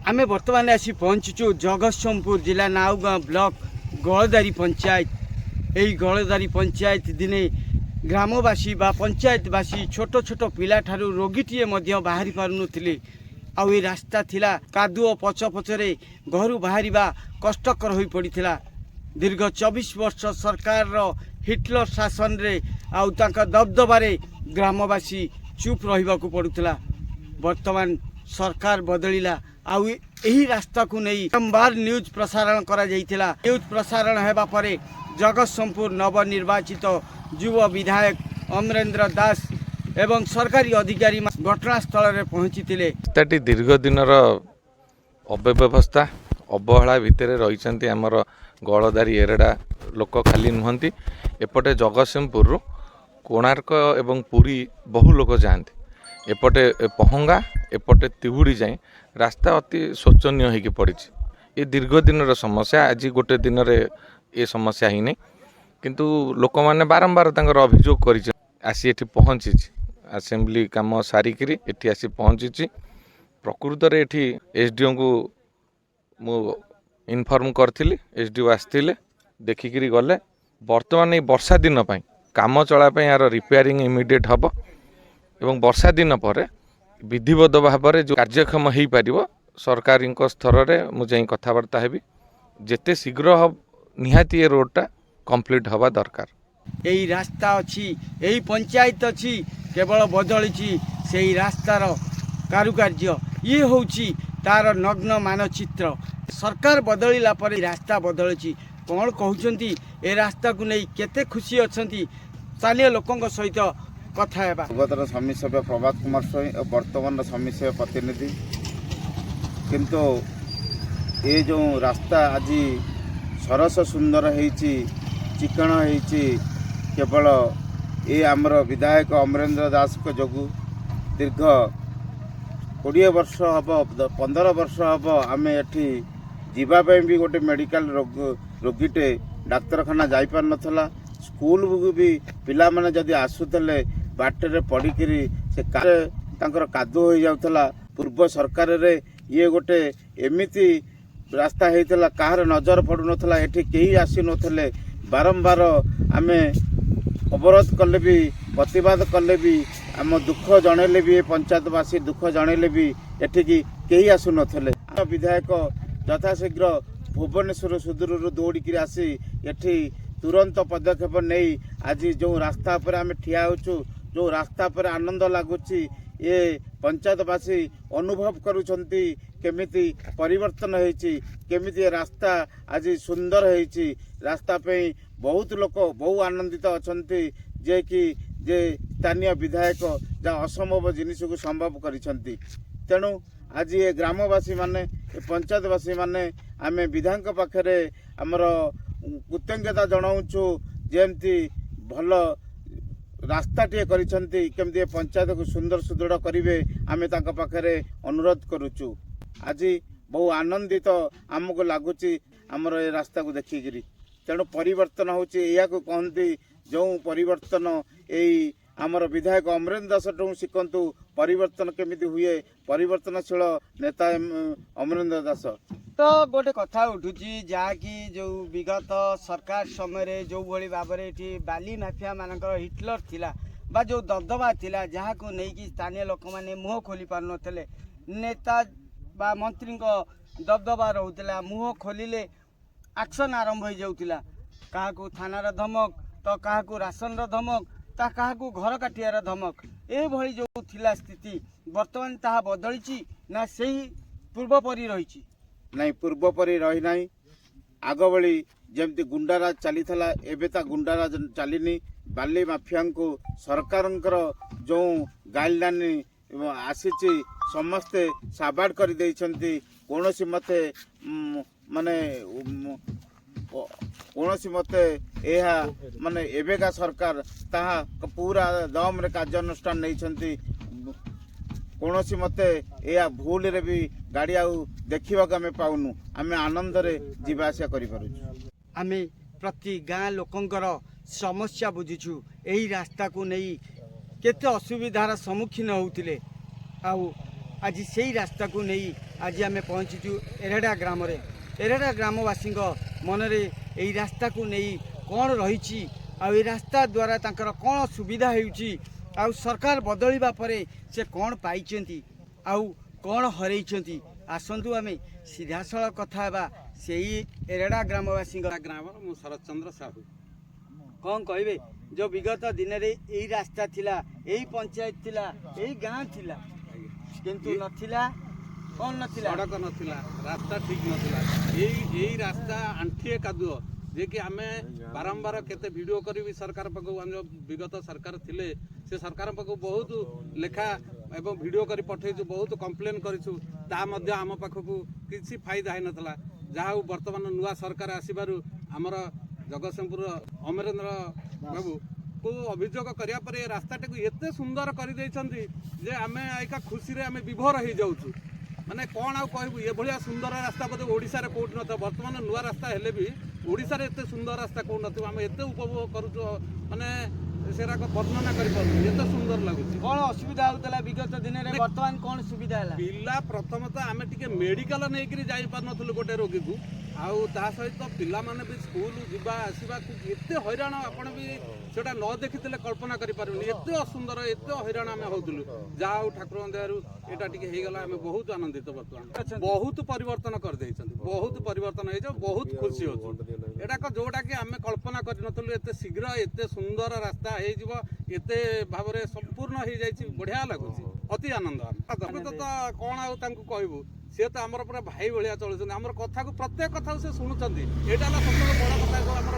आमे वर्तमान आसी पहुँचुचु जगतसिंहपुर जिला नाउगाँ ब्लॉक गलदारी पंचायत। यही गलदारी पंचायत दिने ग्रामवासी बा पंचायतवासी छोट छोट पिला ठारू रोगीटीए मध्य बाहरी पारुनथिले। आउ ए रास्ता थिला कादुओ पछ पछरे घरु बाहरिबा कष्टकर होई पड़िथिला। दीर्घ 24 वर्ष सरकार रो हिटलर शासन रे आउ तांका दबदबारे ग्रामवासी चुप रहिबाकू पड़ुथिला। वर्तमान सरकार बदलिला आउ यही रास्ता को नहीं बारंबार न्यूज प्रसारण करा जाइथिला। न्यूज प्रसारण हेबा परे जगतसिंहपुर नवनिर्वाचित युव विधायक अमरेंद्र दास एवं सरकारी अधिकारी घटनास्थल में पहुंची रास्ताटी दीर्घ दिन अव्यवस्था अवहेला भितर रही आमर गलदारी एरेडा लोक खाली नुहति। एपटे जगतसिंहपुर कोणार्क एवं पुरी बहु लोक जाते। एपटे पहंगा एपटे तिहुड़ी जाए रास्ता अति शोचनीय होगी पड़ी। ये दीर्घ दिन समस्या। आज गोटे दिन रे ये समस्या ही नहीं किंतु लोक मैंने बारंबार अभियोग कर आसी एठी पहुँची असेंबली काम सारिकी एठी आसी पहुँची। प्रकृत रे एठी एसडीओ को मु इनफॉर्म करथिली। एसडीओ आसथिले देखिकी गले। वर्तमान ये वर्षा दिन पाई काम चलापी यार रिपेयरिंग इमिडिएट हम एवं वर्षा दिन पर विधिवत भाव में जो कार्यक्षम हो पार सरकारी स्तर में मुझे कथबार्ता हेबी जेते शीघ्र निहाती ये रोडटा कंप्लीट हवा दरकार। यही रास्ता अच्छी यही पंचायत अच्छी केवल बदली से रास्तार कारुकार्य ये हूँ तार नग्न मानचित्र। सरकार बदलिला पर रास्ता बदली कौन कहते ए रास्ता को नहीं केते खुशी अच्छा स्थानीय लोकों सहित कथा हेबा। पूर्वतर समिति सभ्य प्रभात कुमार स्वाई और वर्तमान समिति सभ्य प्रतिनिधि किंतु ये जो रास्ता आज सरस सुंदर होती चिकण होती केवल ये आमर विधायक अमरेंद्र दास को जोगु दीर्घ 20 वर्ष हम 15 वर्ष हम आम एठी जीवाई भी गोटे मेडिकल रोगीटे डाक्तरखाना जापार नाला। स्कूल भी पिला माने जदि आसुले बाटर पड़िकी से कादु हो जाता। पूर्व सरकार रे ये गोटे एमिति रास्ता होता कहार नजर पड़ू नाला। एठी कहीं आसी नथिले। बारंबार आम अवरोध कले भी प्रतिवाद कले भी आम दुख जनइले भी पंचायतवासी दुख जनइले भी एठिकी कहीं आसु नथिले। विधायक यथाशीघ्र भुवनेश्वर सुदूर दौड़िकी आसी एठी तुरंत पदक्षेप नहीं आज जो रास्ता पर आम ठिया होचु जो रास्ता पर आनंद लगुच ये पंचायतवासी अनुभव करुछंती केमिति परिवर्तन होईची केमिति रास्ता आज सुंदर होईची। रास्ता पे बहुत लोक बहु आनंदित अछंती जे कि जे स्थानीय विधायक जा असंभव जिनिस को संभव करिसंती। तेणु आज ये ग्रामवासी माने पंचायतवासी माने आमे विधायक पाखरे हमर कृतज्ञता जनाऊँ जमती भल रास्ताटे करिसंती केमती पंचायत को सुंदर सुदृढ़ करेंगे आमे तांका पाखरे अनुरोध करुचु। आज बहु आनंदित आमको लगुच आमर ये रास्ता को देखिकी। तेणु परिवर्तन होची या को कहती जो परिवर्तन यही आमर विधायक अमरेंद्र दास शिखंतु परिवर्तन केमिति हुए परिवर्तनशील नेता अमरेंद्र दास। तो गोटे कथा उठुची जहाँकि जो विगत सरकार समय जो भली भाव में बाली माफिया मानकर हिटलर थिला बा जो दबदबा थिला जहाँ को लेकिन स्थानीय लोक मैंने मुह खोली पार नथिले। नेता बा मंत्री दबदबा रोला मुह खोलिले एक्शन आरंभ हो जाऊला। क्या थानार धमक तो क्या राशन धमक ता क्या घर काटियार धमक ये भली जो थिला स्थिति वर्तमान ताहा बदली ना सही पूर्वपरी रही नहीं पूर्वपरी रही नहीं। आग बड़ी जमती गुंडाराज चली था एबे ता गुंडाराज चलनी। बाली माफिया को सरकार जो गाइडलाइन आसी समस्ते साबाड़ कर कौन मते माने कौन मते यह माने एबेका सरकार ताहा पूरा दम रे कार्यानुष्ठान नहीं। कौन मते यह भूल रे भी गाड़ी आउ देखा आम पाऊनु आम आनंद रे जीवासा आम प्रति गाँ लोकंकर समस्या बुझीछु। यही रास्ता को नहीं केते असुविधार सम्मुखीन होउतिले। आउ आज से रास्ता को नहीं आज आम पहुँचीचु एरेडा ग्राम एरेडा ग्रामवासी मनरे यही रास्ता को नहीं कौन रही आई रास्ता द्वारा तांकर कौन सुविधा होउची आउ सरकार बदलिबा परे से कौन पाइचंती आउ कौन हरैचंती आसंतु आमे सीधासल कथा बा सेही एरेडा ग्रामवासी ग्राम मु शरद चंद्र साहू कौन कहबे जो विगत दिन रे यही रास्ता थिला यही पंचायत थिला यही गाँव थिला किंतु नथिला कौन नथिला सड़क नथिला रास्ता ठीक नथिला यही रास्ता आंठिए कादुओ जे कि आमे बारंबार केते वीडियो करी भी सरकार पाखु हम विगत सरकार थिले से सरकार पाखु बहुत लेखा एवं वीडियो करी पठेइछु बहुत कंप्लेन करिछु ता मध्य आम पाखु किसी फायदा है नथला जहा वर्तमान नुआ सरकार आसीबारु हमर जगतसिंहपुर अमरेंद्र बाबू को अभियोग करिया पर ए रास्ताटा को एते सुंदर कर देइछंती जे आमे आइका खुशी रे आमे विभोर हो जाउछु माने कौन आउ कहबू ये भलिया सुंदर रास्ता बोधे ओडिसा रे कोट नथ वर्तमान नुआ रास्ता हेले भी ओडिसा रे एते सुंदर रास्ता कोन नथ आमे एते उपभोग करूछु माने सेरा को वर्णना करि पारु एते सुंदर लागुछि कौन असुविधा होतला विगत दिन रे वर्तमान कौन सुविधा हला पिला प्रथम तो आमे टिके मेडिकल नै करी जाई पार नथलु गोटे रोगी को आउ ता सहित पिला माने भी स्कूल जिबा आसीबा को एते हैरान आपण भी सेटा न देखितले कल्पना करि पारुनी एते असुंदर एते हैरान आमे होतलु जाऊ ठाकुर दयारु एटा टिके हे गला आमे बहुत आनंदित वर्तमान बहुत परिवर्तन कर देइछन बहुत परिवर्तन हे जो बहुत खुशी होछ एटा को जोटा कि आमे कल्पना करि नथलु एते शीघ्र एते सुंदर रास्ता हे जिवो एते भाबरे संपूर्ण हे जाइछि बढ़िया लागुछि अति आनंद तो कोन आउ तांकु कहबू सी तो आमर पूरा भाई भाया चलुन आम कथा को प्रत्येक कथा से शुणुंट यहाँ सब बड़ कथा आम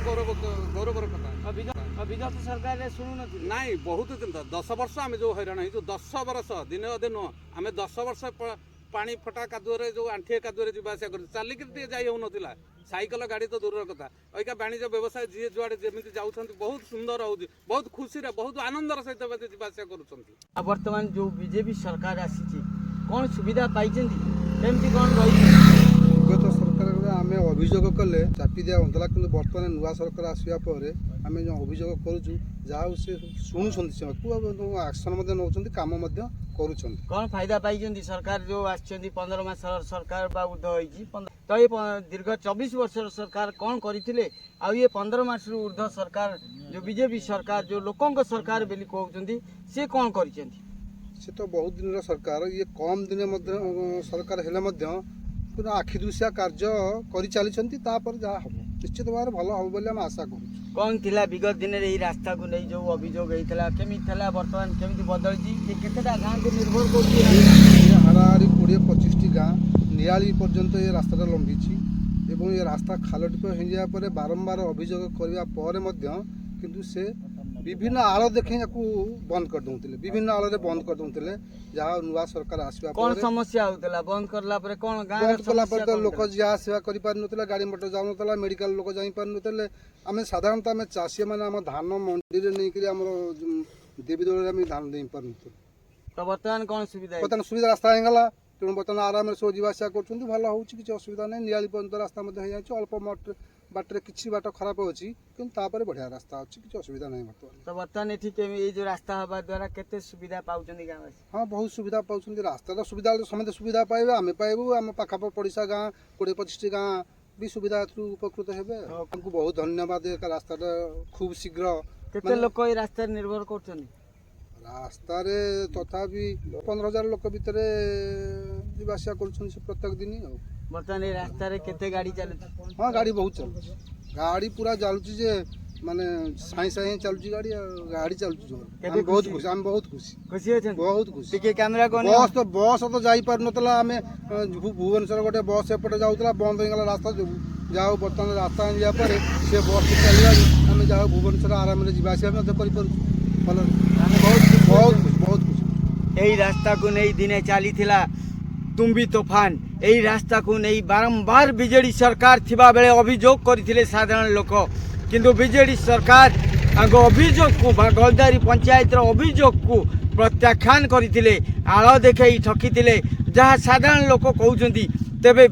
गौरवर कथा विगत सरकार शुणु नाई बहुत दिन 10 वर्ष आम जो हैरान हो 10 वर्ष दिन अदे नुह आम 10 वर्ष पानी फटा कादुरे जो आंठिए कादुरे जावास कर चलिक जाई हो नाला साइकेल गाड़ी तो दूर कथा अका वाणिज्य व्यवसाय जी जुआड़े जमी जाऊँ बहुत सुंदर हो बहुत खुशी बहुत आनंदर सहित जावास कर वर्तमान जो बीजेपी सरकार आसी कौन सुविधा पाई केमती कौन रही विगत सरकार आम अभियोग कले चापी दिया होता कि बर्तमान नुआ सरकार आसवा पर आम जो अभियोग करुचु जहाँ से शुणुं आक्शन नौ कम कर कौन फायदा पाई सरकार जो आसछन्ती 15 मास सरकार बा उर्ध होईची तो ये दीर्घ 24 वर्ष सरकार कौन करथिले आ ये 15 मास ऊर्ध सरकार जो बीजेपी सरकार जो लोकंक सरकार बेली कहउछन्ती से कौन करिसेंती से तो बहुत दिन सरकार ये कम दिन सरकार हेले पूरा आखि दुसिया कार्य कर चली जहाँ हम निश्चित भाव भल हम बोली आम आशा करूँ कौन थिला विगत दिन रे रास्ता को नहीं जो अभियोग होता केमी थिला वर्तमान केमी बदलची केतेटा गाँव को निर्भर कर हाराहारी 20-25 गाँ नियाली पर्यंत ये रास्ता लंबी एवं ये रास्ता खाल टिप हो बारंबार अभियोग करने किंतु से विभिन्न आड़ देखे बंद कर दूसरे विभिन्न आड़ बंद कर दूसरे जहाँ नुआ सरकार आसवा कौन समस्या होता बंद करला परे कौन गाँव बंद कला तो लोक जा आसवा कर पार नथिला गाड़ी मोटर जाऊ नथिला मेडिकल लोक जाई पार नथिले आमे साधारणतः आमे चाषी माने आम धान मंडी रे नै करी हमर देवी दौड़ आमे धान दे पार नथिला तो वर्तमान कौन सुविधा वर्तमान सुविधा रास्ता हेगला तेणु बर्तमान आराम से जावासा कर भल हो असुविधा नहीं नियाली पर्यंत रास्ता अल्प मट बाटर किसी बाट खराब अच्छी कि बढ़िया रास्ता अच्छी किसी असुविधा नहीं बर्तमान तो बर्तमान ये जो रास्ता हवा द्वारा केते सुविधा पाउछन्ती गाँव हाँ बहुत सुविधा पाउछन्ती रास्ता सुविधा समस्त सुविधा पाइबे आम पाइबू आम पाखा पड़ोसा गाँ 20-25 गाँ भी सुविधा उपकृत हेबे हमको बहुत धन्यवाद रास्ता खूब शीघ्र केते लोक ये रास्ता निर्भर करछन्ती रास्ता तथापि 15,000 लोक भितर जावासा कर प्रत्येक दिन बर्तमान ये रास्ता रे केते गाड़ी चलुची हाँ गाड़ी बहुत चलुची गाड़ी पूरा चलुची जे माने साई साई चलुची गाड़ी चलुची जोर हम बहुत खुशी खुशी होछन बहुत खुशी टिके कैमरा कोन बस तो जाई पार नतला हमें भुवनेश्वर गोटे बस एपटे जाउतला बंद हो गला रास्ता जो जाओ बर्तमान रास्ता जा पर से बस चलिया हम जाओ भुवनेश्वर आराम रे जीवासी हम कर पार भल बहुत खुशी यही रास्ता को नहीं दिने चली थिला तुम्बी तूफान यही रास्ता को नहीं बारंबार बीजेडी सरकार थिबा बेले अभियोग करथिले साधारण लोक किंतु बीजेडी सरकार आगो अभियोग को गलदारी पंचायत रो अभियोग को प्रत्याख्यान करथिले आळ देखै ठकीथिले जहाँ साधारण लोक कहउछन्ती तेबे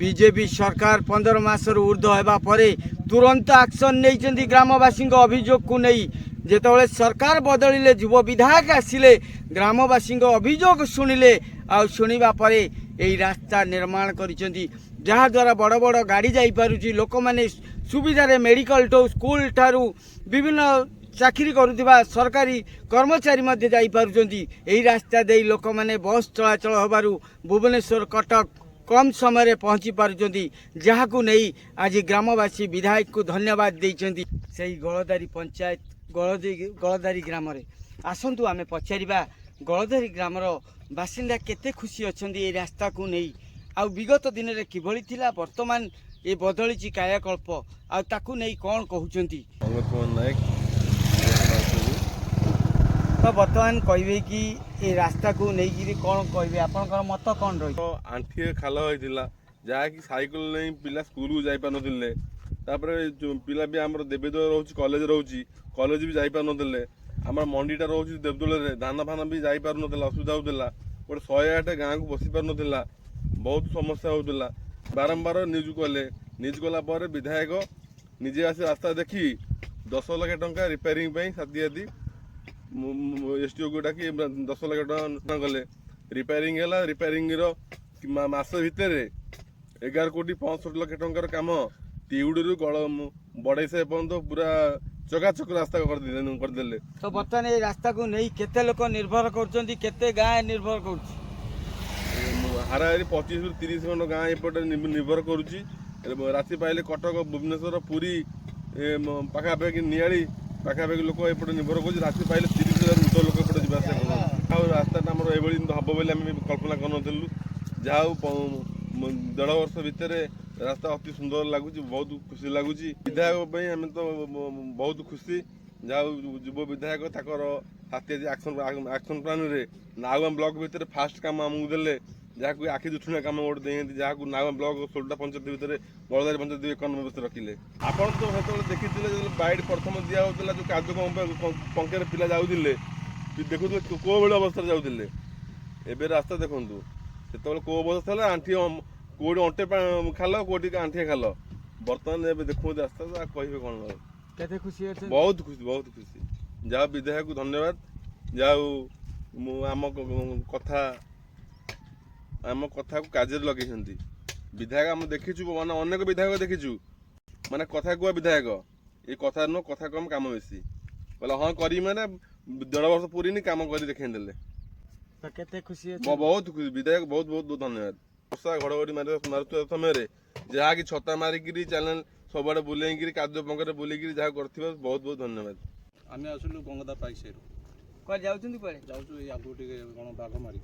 बीजेपी सरकार 15 मास ऊर्ध्व हेबा परे तुरंत एक्शन नैचन्ती ग्रामवासी अभियोग को नहीं जेतबेले सरकार बदलिले युव विधायक आसिले ग्रामवासी अभियोग शुणिले ଆଉ ଶୁଣିବା ପରେ ଏହି ରାସ୍ତା ନିର୍ମାଣ କରିଛନ୍ତି, ଯାହାଦ୍ୱାରା ବଡ଼ ବଡ଼ ଗାଡ଼ି ଯାଇପାରୁଛି। ଲୋକମାନେ ସୁବିଧାରେ ମେଡ଼ିକାଲଠୁ ସ୍କୁଲ ଠାରୁ ବିଭିନ୍ନ ଚାକିରି କରୁଥିବା ସରକାରୀ କର୍ମଚାରୀ ମଧ୍ୟ ଯାଇପାରୁଛନ୍ତି। ଏହି ରାସ୍ତା ଦେଇ ଲୋକମାନେ ବସ୍ ଚଳାଚଳ ହେବାରୁ ଭୁବନେଶ୍ୱର କଟକ କମ୍ ସମୟରେ ପହଞ୍ଚି ପାରୁଛନ୍ତି, ଯାହାକୁ ନେଇ ଆଜି ଗ୍ରାମବାସୀ ବିଧାୟକଙ୍କୁ ଧନ୍ୟବାଦ ଦେଇଛନ୍ତି। ସେହି ଗଳଦାରୀ ପଞ୍ଚାୟତ ଗଳଦାରୀ ଗ୍ରାମରେ ଆସନ୍ତୁ ଆମେ ପଚାରିବା ଗଳଦାରୀ ଗ୍ରାମର ବାସିନ୍ଦା କେତେ ଖୁସି ଅଛନ୍ତି ଏହି ରାସ୍ତାକୁ ନେଇ, ଆଉ ବିଗତ ଦିନରେ କିଭଳି ଥିଲା, ବର୍ତ୍ତମାନ ଏ ବଦଳିଛି କାୟାକଳ୍ପ, ଆଉ ତାକୁ ନେଇ କ'ଣ କହୁଛନ୍ତି। ତ ବର୍ତ୍ତମାନ କହିବେ କି ଏ ରାସ୍ତାକୁ ନେଇକିରି କ'ଣ କହିବେ, ଆପଣଙ୍କର ମତ କ'ଣ ରହିବ? ଆଣ୍ଠିଏ ଖାଲ ହେଇଥିଲା, ଯାହାକି ସାଇକେଲ ନେଇ ପିଲା ସ୍କୁଲକୁ ଯାଇପାରୁନଥିଲେ। ତାପରେ ପିଲା ବି ଆମର ଦେବେଦଳ ରହୁଛି, କଲେଜ ରହୁଛି, କଲେଜ ବି ଯାଇପାରୁନଥିଲେ। ଆମର ମଣ୍ଡିଟା ରହୁଛି ଦେବଦୋଳରେ, ଧାନ ଫାନ ବି ଯାଇପାରୁନଥିଲା, ଅସୁବିଧା ହେଉଥିଲା। ଗୋଟେ 108 ଗାଁକୁ ବସି ପାରୁନଥିଲା, ବହୁତ ସମସ୍ୟା ହେଉଥିଲା। ବାରମ୍ବାର ନ୍ୟୁଜ୍ କଲେ, ନ୍ୟୁଜ୍ କଲା ପରେ ବିଧାୟକ ନିଜେ ଆସି ରାସ୍ତା ଦେଖି 10 ଲକ୍ଷ ଟଙ୍କା ରିପେୟାରିଂ ପାଇଁ ସାଥି ଆଦି SDOକୁ ଡାକି 10 ଲକ୍ଷ ଟଙ୍କା କଲେ। ରିପେୟାରିଂ ହେଲା। ରିପେୟାରିଂର ମାସ ଭିତରେ 11 କୋଟି 65 ଲକ୍ଷ ଟଙ୍କାର କାମ ତିଉଡ଼ିରୁ ବଡ଼େଇ ସାହି ପର୍ଯ୍ୟନ୍ତ ପୁରା ଚକାଚକ ରାସ୍ତା କରିଦେଲେ। ତ ବର୍ତ୍ତମାନ এই ରାସ୍ତାକୁ ନେଇ କେତେ ଲୋକ ନିର୍ଭର କରୁଛନ୍ତି, କେତେ ଗାଁ ନିର୍ଭର କରୁଛି? ହାରାହାରି 25ରୁ 30 ଖଣ୍ଡ ଗାଁ ଏପଟେ ନିର୍ଭର କରୁଛି। ରାତି ପାଇଲେ କଟକ, ଭୁବନେଶ୍ୱର, ପୁରୀ ପାଖାପାଖି ନିଆଳି ପାଖାପାଖି ଲୋକ ଏପଟେ ନିର୍ଭର କରୁଛି। ରାତି ପାଇଲେ 30,000 ମୃତ ଲୋକ ଏପଟେ ଯିବା ଆସିବା କରୁଛନ୍ତି। ଆଉ ରାସ୍ତାଟା ଆମର ଏଭଳି ହେବ ବୋଲି ଆମେ କଳ୍ପନା କରିନଥିଲୁ। ଯାହା ହଉ 1.5 ବର୍ଷ ଭିତରେ ରାସ୍ତା ଅତି ସୁନ୍ଦର ଲାଗୁଛି, ବହୁତ ଖୁସି ଲାଗୁଛି। ବିଧାୟକ ପାଇଁ ଆମେ ତ ବହୁତ ଖୁସି। ଯାହା ହଉ ଯୁବ ବିଧାୟକ ତାଙ୍କର ହାତୀ ଆକ୍ସନ ପ୍ଲାନରେ ନାଉଗାଁ ବ୍ଲକ ଭିତରେ ଫାଷ୍ଟ କାମ ଆମକୁ ଦେଲେ, ଯାହାକୁ ଆଖି ଦୁଛୁଣା କାମ ଗୋଟେ ଦେଇଛନ୍ତି, ଯାହାକୁ ନାଉଗାଁ ବ୍ଲକ 16ଟା ପଞ୍ଚାୟତ ଭିତରେ ଗଳଦାରୀ ପଞ୍ଚାୟତ 1 ନମ୍ବର ରଖିଲେ। ଆପଣ ତ ସେତେବେଳେ ଦେଖିଥିଲେ ଯେତେବେଳେ ବାଇଟ୍ ପ୍ରଥମ ଦିଆ ହେଉଥିଲା, ଯେଉଁ କାଦୁଅ ପଙ୍କରେ ପିଲା ଯାଉଥିଲେ, ଦେଖୁଥିଲେ କୋଉ ଭଳି ଅବସ୍ଥାରେ ଯାଉଥିଲେ। ଏବେ ରାସ୍ତା ଦେଖନ୍ତୁ, ସେତେବେଳେ କୋଉ ଅବସ୍ଥା ଥିଲା, ଆଣ୍ଠିଏ କୋଉଠି ଅଣ୍ଟେ ଖାଲ, କୋଉଠି ଆଣ୍ଠିଏ ଖାଲ। ବର୍ତ୍ତମାନ ଏବେ ଦେଖୁଛନ୍ତି ରାସ୍ତା, କହିବେ କ'ଣ? କେତେ ଖୁସି ଅଛନ୍ତି? ବହୁତ ଖୁସି, ବହୁତ ଖୁସି। ଯାହା ବିଧାୟକକୁ ଧନ୍ୟବାଦ। ଯାହା ମୁଁ ଆମ କଥାକୁ କାର୍ଯ୍ୟରେ ଲଗେଇଛନ୍ତି। ବିଧାୟକ ଆମେ ଦେଖିଛୁ, ମାନେ ଅନେକ ବିଧାୟକ ଦେଖିଛୁ, ମାନେ କଥା କୁହା ବିଧାୟକ। ଏଇ କଥା ନୁହଁ, କଥା କମ କାମ ବେଶୀ। କହିଲେ ହଁ କରିବି, ମାନେ 1.5 ବର୍ଷ ପୁରିନି କାମ କରି ଦେଖେଇ ଦେଲେ। ତ କେତେ ଖୁସି ଅଛି? ବହୁତ ଖୁସି। ବିଧାୟକ ବହୁତ ବହୁତ ଧନ୍ୟବାଦ। ବର୍ଷା ଘଡ଼ଘଡ଼ି ମାରୁଥିବା ସମୟରେ ଯାହାକି ଛତା ମାରିକିରି ଚ୍ୟାନେଲ ସବୁଆଡ଼େ ବୁଲେଇକିରି କାଦୁଅ ପଙ୍କରେ ବୁଲେଇକିରି ଯାହା କରିଥିବା ବହୁତ ବହୁତ ଧନ୍ୟବାଦ। ଆମେ ଆସିଲୁ ଗଙ୍ଗଦା ପାଇସାହିରୁ, କୁଆଡ଼େ ଯାଉଛନ୍ତି? କୁଆଡ଼େ ଯାଉଛୁ ଏଇ ଆଗକୁ ଟିକେ କ'ଣ ବାଘମାରି।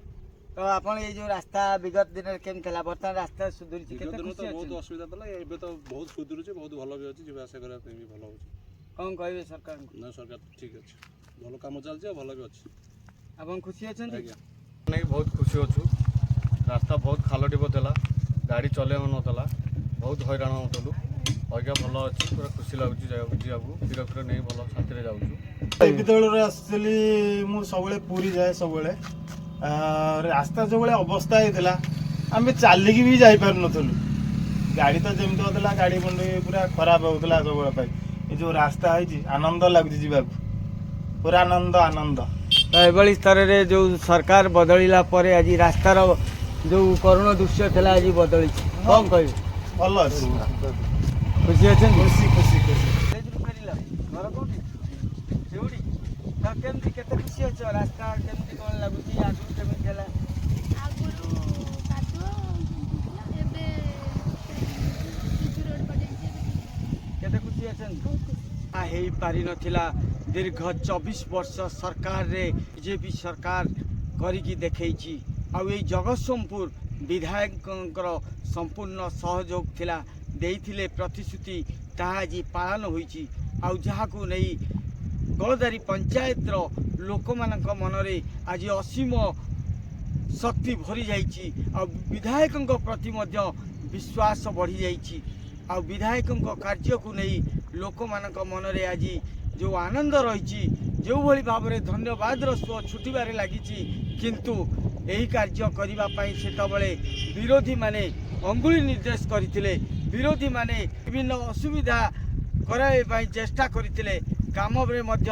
ତ ଆପଣ ଏଇ ଯୋଉ ରାସ୍ତା ବିଗତ ଦିନରେ କେମିତି ଥିଲା, ବର୍ତ୍ତମାନ ରାସ୍ତା ସୁଧୁରିଛି, କେତେ ଦିନ ତ ଖୁସି ବହୁତ ଅଛନ୍ତି? ଅସୁବିଧା ଥିଲା, ଏବେ ତ ବହୁତ ସୁଧୁରୁଛି, ବହୁତ ଭଲ ବି ଅଛି, ଯିବା ଆସିବା କରିବା ପାଇଁ ବି ଭଲ ହେଉଛି। କ'ଣ କହିବେ ସରକାରଙ୍କୁ? ନା ସରକାର ଠିକ୍ ଅଛି, ଭଲ କାମ ଚାଲିଛି, ଆଉ ଭଲ ବି ଅଛି। ଆପଣ ଖୁସି ଅଛନ୍ତି? ଆଜ୍ଞା, ନେଇକି ବହୁତ ଖୁସି ଅଛୁ। ରାସ୍ତା ବହୁତ ଖାଲ ଢିପ ଥିଲା, ଗାଡ଼ି ଚଲେଇ ହେଉନଥିଲା, ବହୁତ ହଇରାଣ ହେଉଥିଲୁ। ଅଇକା ଭଲ ଅଛି, ପୁରା ଖୁସି ଲାଗୁଛି ଯିବାକୁ। କ୍ଷୀର ନେଇ ଭଲ ଶାନ୍ତିରେ ଯାଉଛୁ। ବିଦ୍ୟାଳୟରେ ଆସିଥିଲି, ମୁଁ ସବୁବେଳେ ପୁରୀ ଯାଏ ସବୁବେଳେ। ରାସ୍ତା ଯେଉଁଭଳିଆ ଅବସ୍ଥା ହେଇଥିଲା, ଆମେ ଚାଲିକି ବି ଯାଇପାରୁନଥିଲୁ। ଗାଡ଼ି ତ ଯେମିତି ହେଉଥିଲା, ଗାଡ଼ି ମଣ୍ଡି ପୁରା ଖରାପ ହେଉଥିଲା ସବୁବେଳେ ପାଇଁ। ଏ ଯେଉଁ ରାସ୍ତା ହେଇଛି, ଆନନ୍ଦ ଲାଗୁଛି ଯିବାକୁ, ପୁରା ଆନନ୍ଦ। ତ ଏଭଳି ସ୍ତରରେ ଯେଉଁ ସରକାର ବଦଳିଲା ପରେ ଆଜି ରାସ୍ତାର ଯେଉଁ କରୁଣ ଦୃଶ୍ୟ ଥିଲା ଆଜି ବଦଳିଛି, କ'ଣ କହିବେ? ଭଲ ଅଛି, ଖୁସି ଅଛନ୍ତି? ଖୁସି। କଲେଜରୁ ଫେରିଲ, ଘର କୋଉଠି? ସେଉଠି। ତ କେମିତି କେତେ ଖୁସି ଅଛ? ରାସ୍ତା କେମିତି କ'ଣ ଲାଗୁଛି, ଆଗରୁ କେମିତି ହେଲା? ଆଗରୁ କାଦୁଅ ଏବେ ରୋଡ୍ ପଡ଼ିଯାଇଛି। କେତେ ଖୁସି ଅଛନ୍ତି? ହେଇପାରିନଥିଲା। ଦୀର୍ଘ 24 ବର୍ଷ ସରକାରରେ ବିଜେପି ସରକାର କରିକି ଦେଖେଇଛି। ଆଉ ଏଇ ଜଗତସିଂହପୁର ବିଧାୟକଙ୍କର ସମ୍ପୂର୍ଣ୍ଣ ସହଯୋଗ ଥିଲା, ଦେଇଥିଲେ ପ୍ରତିଶ୍ରୁତି, ତାହା ଆଜି ପାଳନ ହୋଇଛି। ଆଉ ଯାହାକୁ ନେଇ ଗଳଦାରୀ ପଞ୍ଚାୟତର ଲୋକମାନଙ୍କ ମନରେ ଆଜି ଅସୀମ ଶକ୍ତି ଭରି ଯାଇଛି। ଆଉ ବିଧାୟକଙ୍କ ପ୍ରତି ମଧ୍ୟ ବିଶ୍ୱାସ ବଢ଼ିଯାଇଛି। ଆଉ ବିଧାୟକଙ୍କ କାର୍ଯ୍ୟକୁ ନେଇ ଲୋକମାନଙ୍କ ମନରେ ଆଜି ଯେଉଁ ଆନନ୍ଦ ରହିଛି, ଯେଉଁଭଳି ଭାବରେ ଧନ୍ୟବାଦର ସ୍ୱ ଛୁଟିବାରେ ଲାଗିଛି। କିନ୍ତୁ ଏହି କାର୍ଯ୍ୟ କରିବା ପାଇଁ ସେତେବେଳେ ବିରୋଧୀମାନେ ଅଙ୍ଗୁଳି ନିର୍ଦ୍ଦେଶ କରିଥିଲେ, ବିରୋଧୀମାନେ ବିଭିନ୍ନ ଅସୁବିଧା କରାଇବା ପାଇଁ ଚେଷ୍ଟା କରିଥିଲେ, କାମରେ ମଧ୍ୟ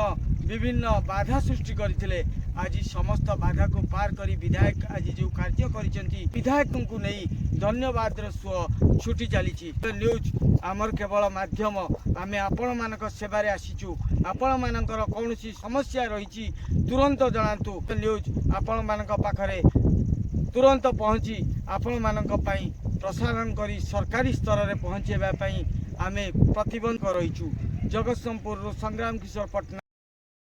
ବିଭିନ୍ନ ବାଧା ସୃଷ୍ଟି କରିଥିଲେ। आज समस्त बाधा को पार करी विधायक आज जो कार्य करिसेंती विधायकों को नहीं धन्यवाद स्व छुटी चली न्यूज आमर केवल माध्यम आमे आपण मानक सेवारे आसीचु आपण मानकर कौन समस्या रही तुरंत जनातु न्यूज आपण मानक पाखरे तुरंत पहुँची आपण मानक पई प्रसारण करी सरकारी स्तर में पहुँचेबा पई आमे प्रतिबंध रहीचु। जगतसिंहपुर संग्राम किशोर पटना।